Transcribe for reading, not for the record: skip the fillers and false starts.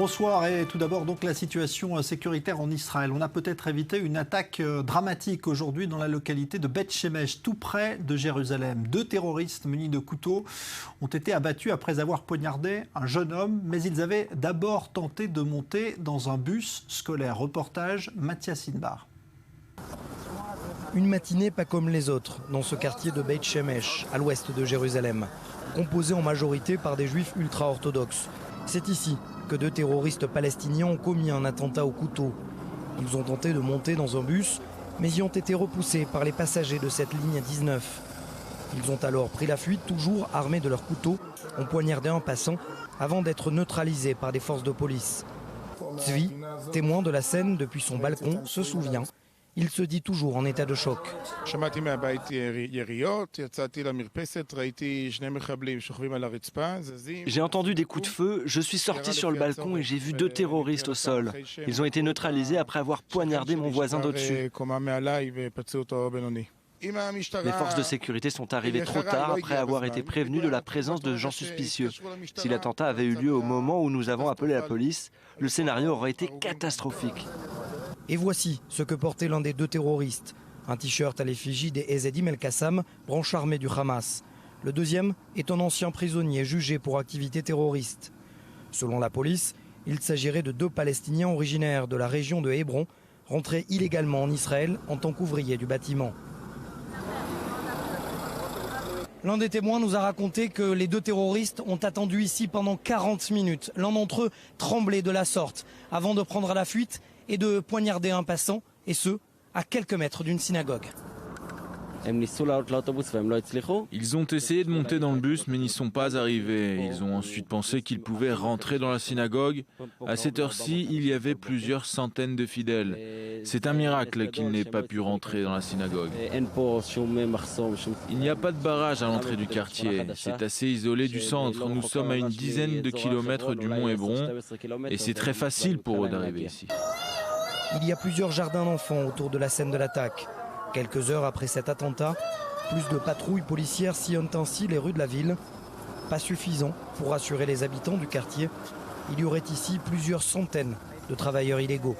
Bonsoir et tout d'abord donc la situation sécuritaire en Israël. On a peut-être évité une attaque dramatique aujourd'hui dans la localité de Beth Shemesh, tout près de Jérusalem. 2 terroristes munis de couteaux ont été abattus après avoir poignardé un jeune homme, mais ils avaient d'abord tenté de monter dans un bus scolaire. Reportage Mathias Inbar. Une matinée pas comme les autres dans ce quartier de Beth Shemesh, à l'ouest de Jérusalem, composé en majorité par des juifs ultra-orthodoxes. C'est ici que 2 terroristes palestiniens ont commis un attentat au couteau. Ils ont tenté de monter dans un bus, mais y ont été repoussés par les passagers de cette ligne 19. Ils ont alors pris la fuite, toujours armés de leurs couteaux, ont poignardé un passant avant d'être neutralisés par des forces de police. Tzvi, témoin de la scène depuis son balcon, se souvient. Il se dit toujours en état de choc. J'ai entendu des coups de feu, je suis sorti sur le balcon et j'ai vu 2 terroristes au sol. Ils ont été neutralisés après avoir poignardé mon voisin d'au-dessus. Les forces de sécurité sont arrivées trop tard après avoir été prévenues de la présence de gens suspicieux. Si l'attentat avait eu lieu au moment où nous avons appelé la police, le scénario aurait été catastrophique. Et voici ce que portait l'un des 2 terroristes. Un t-shirt à l'effigie des Ezedim El-Qassam, branche armée du Hamas. Le deuxième est un ancien prisonnier jugé pour activité terroriste. Selon la police, il s'agirait de 2 Palestiniens originaires de la région de Hébron, rentrés illégalement en Israël en tant qu'ouvriers du bâtiment. L'un des témoins nous a raconté que les 2 terroristes ont attendu ici pendant 40 minutes. L'un d'entre eux tremblait de la sorte avant de prendre la fuite et de poignarder un passant, et ce, à quelques mètres d'une synagogue. Ils ont essayé de monter dans le bus mais n'y sont pas arrivés. Ils ont ensuite pensé qu'ils pouvaient rentrer dans la synagogue. À cette heure-ci, il y avait plusieurs centaines de fidèles. C'est un miracle qu'ils n'aient pas pu rentrer dans la synagogue. Il n'y a pas de barrage à l'entrée du quartier. C'est assez isolé du centre. Nous sommes à une dizaine de kilomètres du mont Hébron et c'est très facile pour eux d'arriver ici. Il y a plusieurs jardins d'enfants autour de la scène de l'attaque. Quelques heures après cet attentat, plus de patrouilles policières sillonnent ainsi les rues de la ville. Pas suffisant pour rassurer les habitants du quartier. Il y aurait ici plusieurs centaines de travailleurs illégaux.